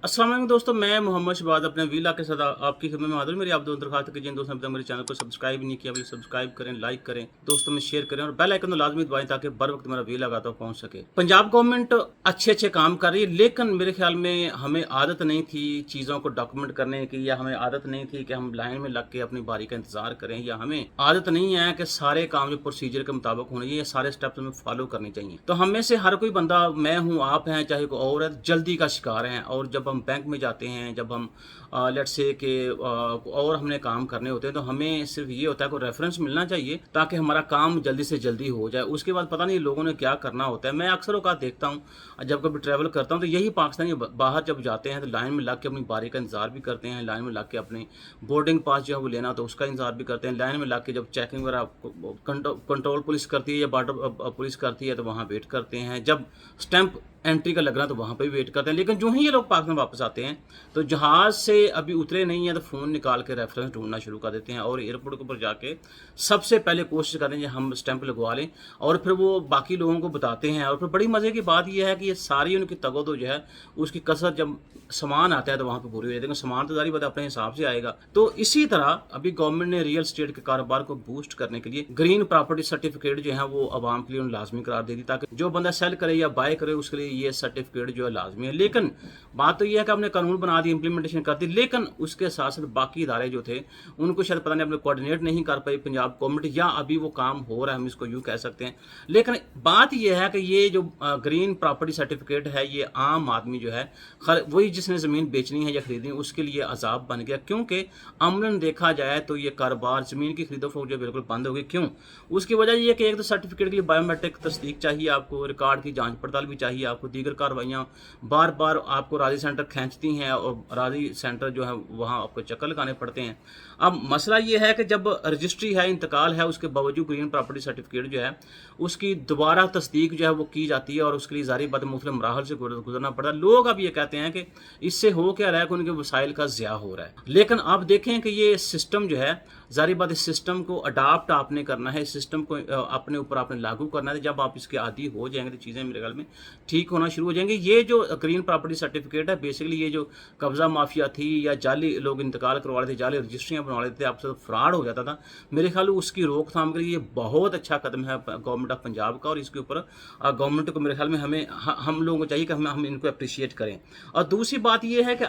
अस्सलाम वालेकुम दोस्तों, मैं मोहम्मद शहबाज अपने वीला के साथ आपकी खिदमत में हाजिर हूं। मेरी आप दोनों दरखास्त कि जिन दोस्तों ने अब तक मेरे चैनल को सब्सक्राइब नहीं किया, प्लीज सब्सक्राइब करें, लाइक करें, दोस्तों में शेयर करें और बेल आइकन तो लाजमी दबाएं ताकि बर वक्त मेरा वीला आता पहुंच सके। पंजाब गवर्नमेंट अच्छे अच्छे काम कर रही है, लेकिन मेरे ख्याल में हमें आदत नहीं थी चीज़ों को डॉक्यूमेंट करने की, या हमें आदत नहीं थी कि हम लाइन में लग के अपनी बारी का इंतजार करें, या हमें आदत नहीं है कि सारे काम जो प्रोसीजर के मुताबिक होने चाहिए, सारे स्टेप्स हमें फॉलो करने चाहिए। तो हम में से हर कोई बंदा, मैं हूँ, आप हैं, चाहे कोई और है, जल्दी का शिकार है। और जब हम बैंक में जाते हैं, जब हम लेट्स से कि और हमने काम करने होते हैं, तो हमें सिर्फ ये होता है कोई रेफरेंस मिलना चाहिए ताकि हमारा काम जल्दी से जल्दी हो जाए। उसके बाद पता नहीं लोगों ने क्या करना होता है। मैं अक्सर औकात देखता हूँ जब कभी ट्रैवल करता हूँ, तो यही पाकिस्तानी बाहर जब जाते हैं तो लाइन में लग के अपनी बारी का इंतजार भी करते हैं, लाइन में लग के अपने बोर्डिंग पास जो है वो लेना तो उसका इंतजार भी करते हैं, लाइन में लग के जब चेकिंग वगैरह कंट्रोल पुलिस करती है या बॉर्डर पुलिस करती है तो वहाँ वेट करते हैं, जब स्टैंप एंट्री का लगना तो वहाँ पे भी वेट करते हैं। लेकिन जो ही ये लोग पाकिस्तान वापस आते हैं तो जहाज़ से अभी उतरे नहीं है तो फ़ोन निकाल के रेफरेंस ढूंढना शुरू कर देते हैं और एयरपोर्ट के ऊपर जाके सबसे पहले कोशिश करते हैं कि हम स्टैंप लगवा लें, और फिर वो बाकी लोगों को बताते हैं। और फिर बड़ी मज़े की बात यह है कि ये सारी उनकी तगदो जो है उसकी कसरत जब सामान आता है तो वहाँ पे पूरी हो जाती है, सामान तो जारी बात है अपने हिसाब से आएगा। तो इसी तरह अभी गवर्नमेंट ने रियल स्टेट के कारोबार को बूस्ट करने के लिए ग्रीन प्रॉपर्टी सर्टिफिकेट जो है वो आवाम के लिए लाजमी करार दे दी, ताकि जो बंदा सेल करे या बाय करे उसके लिए ये सर्टिफिकेट जो है लाजमी है। लेकिन बात तो यह है कि आपने कानून बना दी, इंप्लीमेंटेशन कर दी, लेकिन उसके साथ साथ बाकी इदारे जो थे उनको शायद पता नहीं अपने कोऑर्डिनेट नहीं कर पाई पंजाब गवर्नमेंट, या अभी वो काम हो रहा है, हम इसको यूँ कह सकते हैं। लेकिन बात यह है कि ये जो ग्रीन प्रॉपर्टी सर्टिफिकेट है ये आम आदमी जो है वही जिसने ज़मीन बेचनी है या खरीदनी उसके लिए अजाब बन गया, क्योंकि अमलन देखा जाए तो ये कारोबार ज़मीन की खरीदो फरोख्त जो बिल्कुल बंद हो गई। क्यों? उसकी वजह ये कि एक तो सर्टिफिकेट के लिए बायोमेट्रिक तस्दीक चाहिए, आपको रिकॉर्ड की जांच पड़ताल भी चाहिए, आपको दीगर कार्रवाइयाँ बार बार आपको राजी सेंटर खींचती हैं और राजी सेंटर जो है वहाँ आपको चक्कर लगाने पड़ते हैं। अब मसला ये है कि जब रजिस्ट्री है, इंतकाल है, उसके बावजूद ग्रीन प्रॉपर्टी सर्टिफिकेट जो है उसकी दोबारा तस्दीक जो है वो की जाती है और उसके लिए ज़ाहिर बात मुख्तलिफ मराहल से गुजरना पड़ता है। लोग अब ये कहते हैं कि इससे हो क्या रहा है कि उनके वसाइल का ज़िया हो रहा है। लेकिन आप देखें कि ये सिस्टम जो है, ज़ाहिर बात इस सिस्टम को अडाप्ट आपने करना है, इस सिस्टम को अपने ऊपर आपने लागू करना है। जब आप इसके आदी हो जाएंगे तो चीज़ें मेरे ख्याल में ठीक होना शुरू हो जाएंगी। ये जो ग्रीन प्रॉपर्टी सर्टिफिकेट है बेसिकली ये जो कब्ज़ा माफिया थी या जाली लोग इंतकाल करवा रहे थे, जाली रजिस्ट्रियाँ बनवा लेते थे, आपसे फ्रॉड हो जाता था, मेरे ख्याल में उसकी रोकथाम के लिए ये बहुत अच्छा कदम है गवर्नमेंट ऑफ पंजाब का। और इसके ऊपर गवर्नमेंट को मेरे ख्याल में हम लोगों को चाहिए कि हम इनको अप्रिशिएट करें। और दूसरी बात यह है कि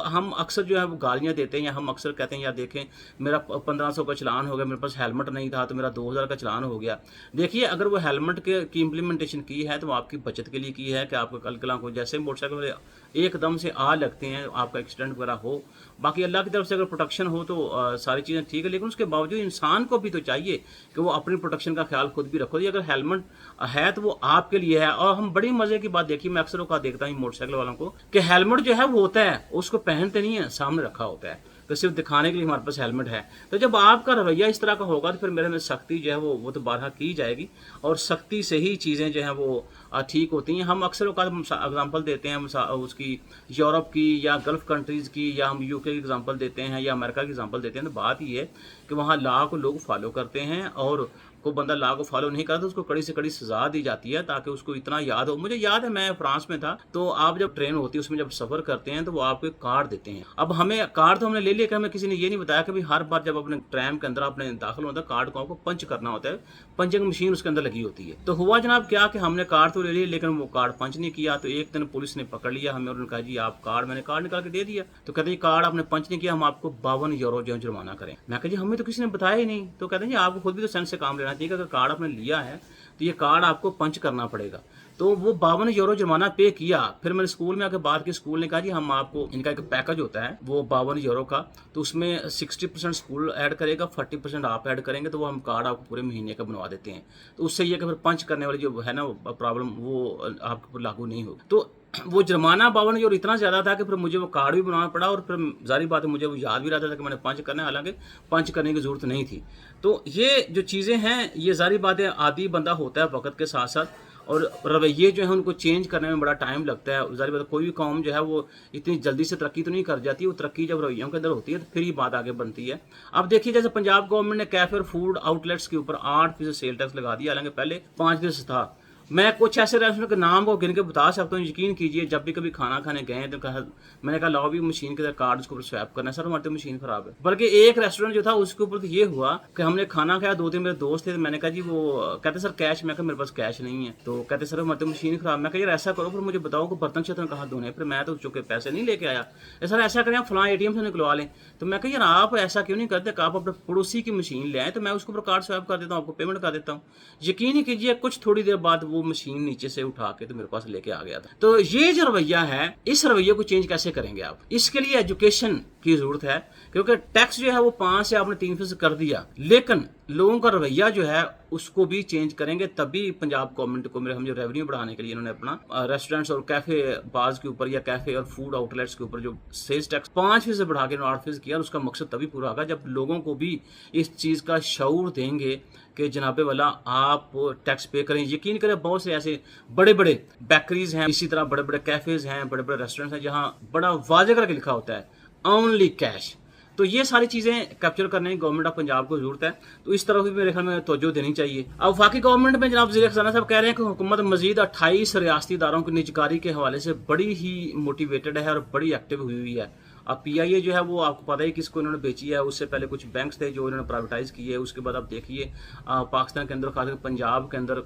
हम अक्सर जो है वो गालियाँ देते हैं, या हम अक्सर कहते हैं यार देखें मेरा 1500 का चलान हो गया, मेरे पास हेलमेट नहीं था तो मेरा 2000 का चलान हो गया। देखिए अगर वो हेलमेट की इम्प्लीमेंटेशन की है तो वो आपकी बचत के लिए की है कि आपको कल कला को जैसे मोटरसाइकिल वाले एकदम से आ लगते हैं आपका एक्सीडेंट वगैरह हो, बाकी अल्लाह की तरफ से अगर प्रोटेक्शन हो तो सारी चीज़ें ठीक है। लेकिन उसके बावजूद इंसान को भी तो चाहिए कि वो अपनी प्रोटेक्शन का ख्याल खुद भी रखो। अगर हेलमेट है तो वो आपके लिए है। और हम बड़ी मजे की बात देखी, मैं अक्सर का देखता हूँ मोटरसाइकिल वालों को कि हेलमेट जो है वो होता है उसको पहनते नहीं है, सामने रखा होता है तो सिर्फ दिखाने के लिए हमारे पास हेलमेट है। तो जब आपका रवैया इस तरह का होगा तो फिर मेरे में सख्ती जो है वो तो बारहा की जाएगी, और सख्ती से ही चीज़ें जो हैं वो ठीक होती हैं। हम अक्सर का एग्जांपल देते हैं उसकी यूरोप की या गल्फ़ कंट्रीज़ की, या हम यूके की एग्जांपल देते हैं या अमेरिका की एग्जांपल देते हैं। तो बात ये है कि वहाँ लॉ को लोग फॉलो करते हैं, और कोई बंदा लॉ को फॉलो नहीं करता तो उसको कड़ी से कड़ी सजा दी जाती है ताकि उसको इतना याद हो। मुझे याद है मैं फ्रांस में था, तो आप जब ट्रेन होती है उसमें जब सफ़र करते हैं तो वो आपको एक कार्ड देते हैं। अब हमें कार्ड तो हमने ले लिया कि हमें किसी ने ये नहीं बताया कि भाई हर बार जब अपने ट्रेन के अंदर आपने दाखिल होता है कार्ड को आपको पंच करना होता है, पंचिंग मशीन उसके अंदर लगी होती है। तो हुआ जनाब क्या कि हमने कार्ड तो ले लिया लेकिन वो कार्ड पंच नहीं किया। तो एक दिन पुलिस ने पकड़ लिया हमें और उन्होंने कहा जी आप कार्ड, मैंने कार्ड निकाल के दे दिया, तो कहते हैं कार्ड आपने पंच नहीं किया, हम आपको 52 यूरो जो जुर्माना करें। मैं कहा जी हमें तो किसी ने बताया ही नहीं। तो कहते हैं जी आपको खुद भी तो सेंस से काम लेना चाहिए, अगर कार्ड आपने लिया है तो ये कार्ड आपको पंच करना पड़ेगा। तो वो 52 यूरो जुर्माना पे किया। फिर मैंने स्कूल में आके बात की, स्कूल ने कहा जी हम आपको, इनका एक पैकेज होता है वो 52 यूरो का, तो उसमें 60% स्कूल ऐड करेगा, 40% आप ऐड करेंगे, तो वो हम कार्ड आपको पूरे महीने का बनवा देते हैं। तो उससे ये कि फिर पंच करने वाली जो है ना प्रॉब्लम वो आपके ऊपर लागू नहीं होगी। तो वो जुर्माना 52 यूरो इतना ज़्यादा था कि फिर मुझे वो कार्ड भी बनाना पड़ा, और फिर जारी बात है मुझे वो याद भी रहता था कि मैंने पंच करना है, हालांकि पंच करने की ज़रूरत नहीं थी। तो ये जो चीज़ें हैं ये जारी बात है आदी बंदा होता है वक्त के साथ साथ, और रवैये जो है उनको चेंज करने में बड़ा टाइम लगता है। जारी बात है कोई भी कौम जो है वो इतनी जल्दी से तरक्की तो नहीं कर जाती, वो तरक्की जब रवैयों के अंदर होती है तो फिर ही बात आगे बनती है। अब देखिए जैसे पंजाब गवर्नमेंट ने कैफे और फूड आउटलेट्स के ऊपर 8% सेल टैक्स लगा दिया, हालांकि पहले 5% था। मैं कुछ ऐसे रेस्टोरेंट के नाम को गिन के बता सकता हूँ, यकीन कीजिए जब भी कभी खाना खाने गए तो कहा, मैंने कहा लाओ भी मशीन के कार्ड उसके ऊपर स्वैप करना है, सर हमारी तो मशीन खराब है। बल्कि एक रेस्टोरेंट जो था उसके ऊपर तो ये हुआ कि हमने खाना खाया, 2-3 मेरे दोस्त थे, तो मैंने कहा जी वो कहते सर कैश, मैं कहा मेरे पास कैश नहीं है, तो कहते सर हमारी तो मशीन खराब। मैं कहा यार ऐसा करो फिर मुझे बताओ कि बर्तन शर्तन कहाँ धोने, फिर मैं तो चुके पैसे नहीं लेके आया। सर ऐसा करें आप फलां ATM से निकलवा लें। तो मैं कहा यार आप ऐसा क्यों नहीं करते कि आप अपने पड़ोसी की मशीन ले आए, तो मैं उसके ऊपर कार्ड स्वैप कर देता हूँ, आपको पेमेंट कर देता हूँ। यकीन नहीं कीजिए कुछ थोड़ी देर बाद वो मशीन नीचे से उठा के तो मेरे पास लेके आ गया था। तो ये जो रवैया है, इस रवैये को चेंज कैसे करेंगे आप? इसके लिए एजुकेशन की जरूरत है, क्योंकि टैक्स जो है वो 5 से आपने 3% कर दिया, लेकिन लोगों का रवैया जो है उसको भी चेंज करेंगे, तभी पंजाब गवर्नमेंट को मेरे हम जो रेवेन्यू बढ़ाने के लिए इन्होंने अपना रेस्टोरेंट्स और कैफे बार्स के ऊपर या कैफे और फूड आउटलेट्स के ऊपर जो सेल्स टैक्स 5% बढ़ा के 8% किया, और उसका मकसद तभी पूरा होगा जब लोगों को भी इस चीज का शऊर देंगे कि जनाबे वाला आप टैक्स पे करें। यकीन करें बहुत से ऐसे बड़े बड़े बेकरीज हैं, इसी तरह बड़े बड़े कैफेज हैं, बड़े बड़े रेस्टोरेंट्स हैं जहां बड़ा वाज़ेह करके लिखा होता है ओनली कैश। तो ये सारी चीजें कैप्चर करने की गवर्नमेंट ऑफ पंजाब को जरूरत है, तो इस तरफ भी मेरे ख्याल में तवज्जो देनी चाहिए। अब वफाकी गवर्नमेंट में जनाब वज़ीर खजाना साहब कह रहे हैं कि हुकूमत मजीद 28 रियासती इदारों की निजकारी के हवाले से बड़ी ही मोटिवेटेड है और बड़ी एक्टिव हुई है। अब PIA जो है वो आपको पता है किसको इन्होंने बेची है, उससे पहले कुछ बैंक्स थे जो इन्होंने प्राइवेटाइज किए है। उसके बाद आप देखिए पाकिस्तान के अंदर खासकर पंजाब के अंदर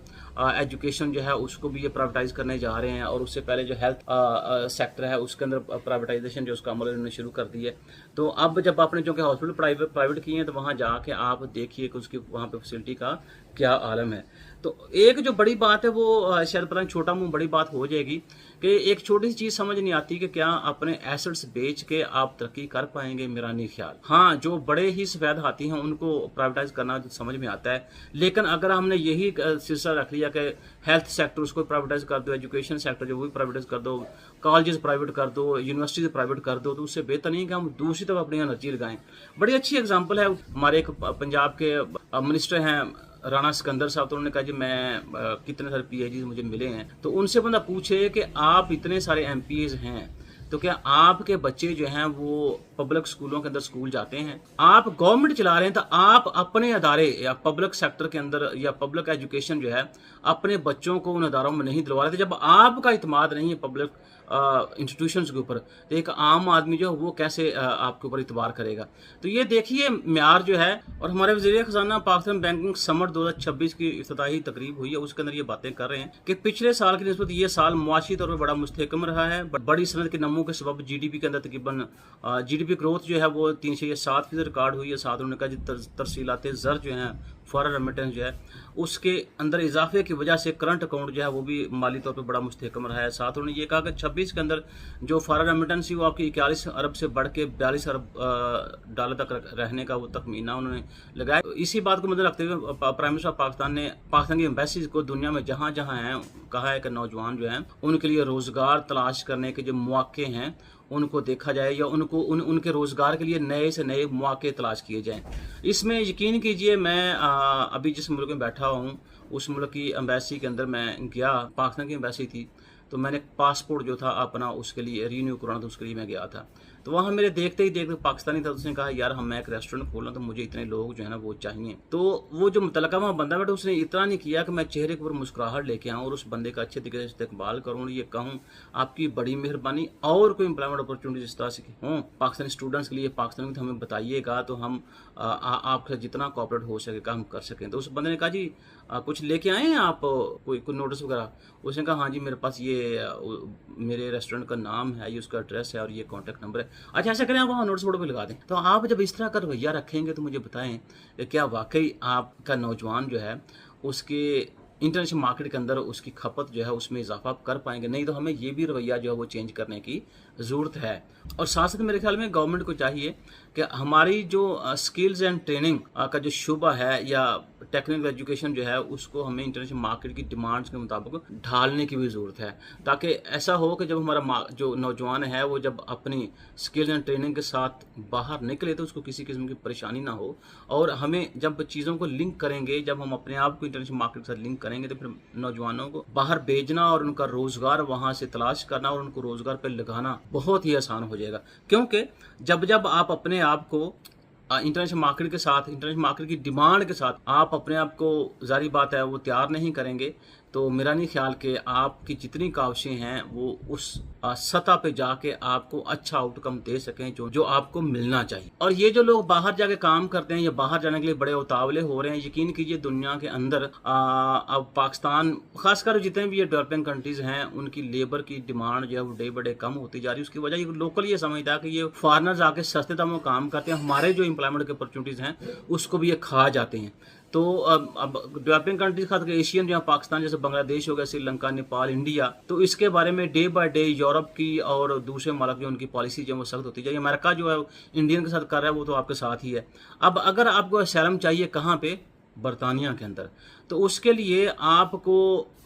एजुकेशन जो है उसको भी ये प्राइवेटाइज करने जा रहे हैं, और उससे पहले जो हेल्थ सेक्टर है उसके अंदर प्राइवेटाइजेशन जो उसका अमल इन्होंने शुरू कर दिया है। तो अब जब आपने जो कि हॉस्पिटल प्राइवेट किए हैं तो वहाँ जाके आप देखिए कि उसकी वहाँ पे फैसिलिटी का क्या आलम है। तो एक जो बड़ी बात है वो शायद पता नहीं छोटा मुंह बड़ी बात हो जाएगी कि एक छोटी सी चीज समझ नहीं आती कि क्या अपने एसेट्स बेच के आप तरक्की कर पाएंगे, मेरा नहीं ख्याल। हाँ जो बड़े ही सफेद हाथी हैं उनको प्राइवेटाइज करना समझ में आता है, लेकिन अगर हमने यही सिलसिला रख लिया कि हेल्थ सेक्टर उसको प्राइवेटाइज कर दो, एजुकेशन सेक्टर जो वो भी प्राइवेटाइज कर दो, कॉलेजेस प्राइवेट कर दो, यूनिवर्सिटीज प्राइवेट कर दो, तो उससे बेहतर नहीं कि हम दूसरी तरफ अपनी एनर्जी लगाएं। बड़ी अच्छी एग्जाम्पल है, हमारे एक पंजाब के मिनिस्टर हैं राणा सिकंदर साहब, तो उन्होंने कहा जी मैं कितने सारे PhD मुझे मिले हैं, तो उनसे बंदा पूछे कि आप इतने सारे MPs हैं तो क्या आपके बच्चे जो हैं वो पब्लिक स्कूलों के अंदर स्कूल जाते हैं? आप गवर्नमेंट चला रहे हैं तो आप अपने अदारे या पब्लिक सेक्टर के अंदर या पब्लिक एजुकेशन जो है अपने बच्चों को उन अदारों में नहीं दिलवा रहे थे। जब आपका इत्मीद नहीं है पब्लिक इंस्टीट्यूशंस के ऊपर, तो एक आम आदमी जो है वो कैसे आपके ऊपर इतबार करेगा? तो ये देखिए म्यार जो है। और हमारे वज़ीर ख़ज़ाना पाकिस्तान बैंकिंग समिट 2026 की इफ्तिताही तकरीब हुई है, उसके अंदर ये बातें कर रहे हैं कि पिछले साल की निस्बत ये साल मुआशी तौर पर बड़ा मुस्तहकम रहा है। बड़ी सनत के नमू के सबब GDP के अंदर तकरीबन GDP ग्रोथ जो है वो 307% रिकॉर्ड हुई है। साथ उन्होंने कहा तरसीलात ज़र जो हैं फॉरेन रेमिटेंस जो है उसके अंदर इजाफे की वजह से करंट अकाउंट जो है वो भी माली तौर पर बड़ा मुस्तहकम रहा है। साथ उन्होंने ये कहा कि 26 के अंदर जो फॉरेन रेमिटेंस थी वो आपकी 41 अरब से बढ़ के 42 अरब डॉलर तक रहने का वो तखमीना उन्होंने लगाया। तो इसी बात को मद्देनजर रखते हुए प्राइम मिनिस्टर ऑफ पाकिस्तान ने पाकिस्तान की एम्बेसीज को दुनिया में जहाँ जहाँ हैं कहा है कि नौजवान जो हैं उनके लिए रोजगार तलाश करने के जो मौके हैं उनको देखा जाए, या उनके रोजगार के लिए नए से नए मौके तलाश किए जाएं। इसमें यकीन कीजिए मैं अभी जिस मुल्क में बैठा हूँ उस मुल्क की एम्बेसी के अंदर मैं गया, पाकिस्तान की एम्बेसी थी, तो मैंने पासपोर्ट जो था अपना उसके लिए रीन्यू कराना था, उसके लिए मैं गया था। तो वहाँ मेरे देखते ही देखते पाकिस्तानी था, उसने कहा यार मैं एक रेस्टोरेंट खोलना तो मुझे इतने लोग जो है ना वो चाहिए। तो वो जो मुतलका वहाँ बंदा बैठा उसने इतना नहीं किया कि मैं चेहरे के ऊपर मुस्कुराहट लेके आऊँ और उस बंदे का अच्छे तरीके से इस्तेकबाल करूँ और ये कहूँ आपकी बड़ी मेहरबानी, और कोई एम्प्लॉयमेंट अपॉर्चुनिटी इस तरह से हों पाकिस्तानी स्टूडेंट्स के लिए पाकिस्तान में, तो हमें बताइएगा तो हम आपसे जितना कॉपरेट हो सकेगा हम कर सकें। तो उस बंदे ने कहा जी कुछ लेके आए हैं आप, कोई नोटिस वगैरह? उसने कहा हाँ जी मेरे पास ये मेरे रेस्टोरेंट का नाम है, ये उसका एड्रेस है और ये कॉन्टैक्ट नंबर है। अच्छा ऐसा करें आप वहाँ नोटिस बोर्ड पे लगा दें। तो आप जब इस तरह का रवैया रखेंगे तो मुझे बताएं कि क्या वाकई आपका नौजवान जो है उसके इंटरनेशनल मार्केट के अंदर उसकी खपत जो है उसमें इजाफा कर पाएंगे? नहीं तो हमें ये भी रवैया जो है वो चेंज करने की ज़रूरत है। और साथ साथ मेरे ख्याल में गवर्नमेंट को चाहिए कि हमारी जो स्किल्स एंड ट्रेनिंग का जो शुबा है या टेक्निकल एजुकेशन जो है उसको हमें इंटरनेशनल मार्केट की डिमांड्स के मुताबिक ढालने की भी ज़रूरत है, ताकि ऐसा हो कि जब हमारा जो नौजवान है वो जब अपनी स्किल्स एंड ट्रेनिंग के साथ बाहर निकले तो उसको किसी किस्म की परेशानी ना हो। और हमें जब चीज़ों को लिंक करेंगे, जब हम अपने आप को इंटरनेशनल मार्केट के साथ लिंक करेंगे तो फिर नौजवानों को बाहर भेजना और उनका रोज़गार वहाँ से तलाश करना और उनको रोज़गार पर लगाना बहुत ही आसान हो जाएगा। क्योंकि जब आप अपने आप को इंटरनेशनल मार्केट के साथ, इंटरनेशनल मार्केट की डिमांड के साथ आप अपने आप को, जारी बात है, वो तैयार नहीं करेंगे तो मेरा नहीं ख्याल कि आपकी जितनी काविशें हैं वो उस सतह पे जाके आपको अच्छा आउटकम दे सकें जो आपको मिलना चाहिए। और ये जो लोग बाहर जाके काम करते हैं या बाहर जाने के लिए बड़े उतावले हो रहे हैं, यकीन कीजिए दुनिया के अंदर अब पाकिस्तान खासकर जितने भी ये डेवलपिंग कंट्रीज हैं उनकी लेबर की डिमांड जो है वो डे बाय डे कम होती जा रही है। उसकी वजह ये लोकल ये समझता है कि ये फॉरनर्स आके सस्ते दामों में काम करते हैं, हमारे जो एम्प्लॉयमेंट के अपॉर्चुनिटीज़ हैं उसको भी ये खा जाते हैं। तो अब डेवलपिंग कंट्रीज खास एशियन जहाँ पाकिस्तान जैसे बांग्लादेश हो गया, श्रीलंका, नेपाल, इंडिया, तो इसके बारे में डे बाय डे यूरोप की और दूसरे मुल्क जो उनकी पॉलिसी जो वो सख्त होती जाएगी। अमेरिका जो है इंडियन के साथ कर रहा है वो तो आपके साथ ही है। अब अगर आपको असैलम चाहिए कहाँ पे, बरतानिया के अंदर, तो उसके लिए आपको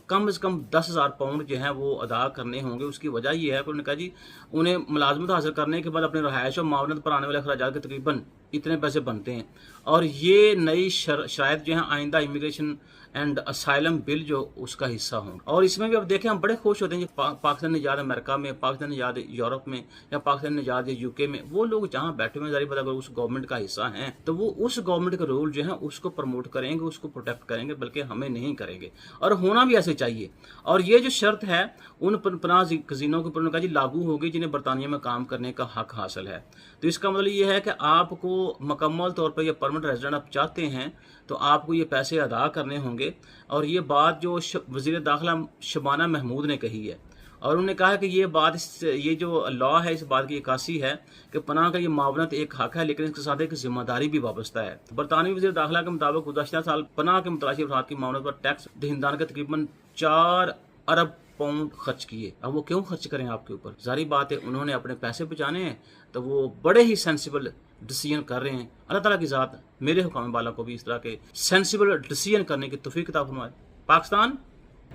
कम से कम 10,000 पाउंड जो है वो अदा करने होंगे। उसकी वजह ये है कि उन्होंने कहा जी उन्हें मुलाजमत हासिल करने के बाद अपने रहायश और मावनत पर आने वाले अखराजात के तकरीबन इतने पैसे बनते हैं। और ये नई शराइत जो है आइंदा इमिग्रेशन एंड असाइलम बिल जो उसका हिस्सा हों। और इसमें भी अब देखें हम बड़े खुश होते हैं कि पाकिस्तान ने ईजाद अमेरिका में, पाकिस्तान ने ईजाद यूरोप में या पाकिस्तान ने ईजाद यूके में, वो लोग जहाँ बैठे हुए जारी अगर उस गवर्नमेंट का हिस्सा हैं तो वो उस गवर्नमेंट का रोल जो है उसको प्रमोट करेंगे, उसको प्रोटेक्ट करेंगे, बल्कि हमें नहीं करेंगे। और होना भी ऐसे चाहिए। और ये जो शर्त है उन पनाह खजीनों के ऊपर जी लागू होगी जिन्हें बरतानिया में काम करने का हक हासिल है। तो इसका मतलब ये है कि आपको मुकम्मल तौर पर यह परमानेंट रेजिडेंट आप चाहते हैं तो आपको ये पैसे अदा करने होंगे। और ये बात जो वज़ीर दाखिला शबाना महमूद ने कही है, और उन्होंने कहा है कि ये बात ये जो लॉ है इस बात की अक्कासी है कि पनाह का ये मावनत एक हक है, लेकिन इसके साथ एक जिम्मेदारी भी वाबस्ता है। बरतानवी वज़ीर दाखिला के मुताबिक गुज़श्ता साल पनाह के मुतलाशी अफराद की मावनत पर टैक्स दहिंदान के तकरीबन 4 अरब पाउंड खर्च किए। अब वो क्यों खर्च करें आपके ऊपर? जारी बात है उन्होंने अपने पैसे बचाने हैं, तो वो बड़े ही सेंसिबल डिसीजन कर रहे हैं। अल्लाह ताला की ज़ात मेरे हुक्म बाला को भी इस तरह के सेंसिबल डिसीजन करने की तौफीक अता फरमाए। पाकिस्तान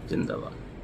जिंदाबाद।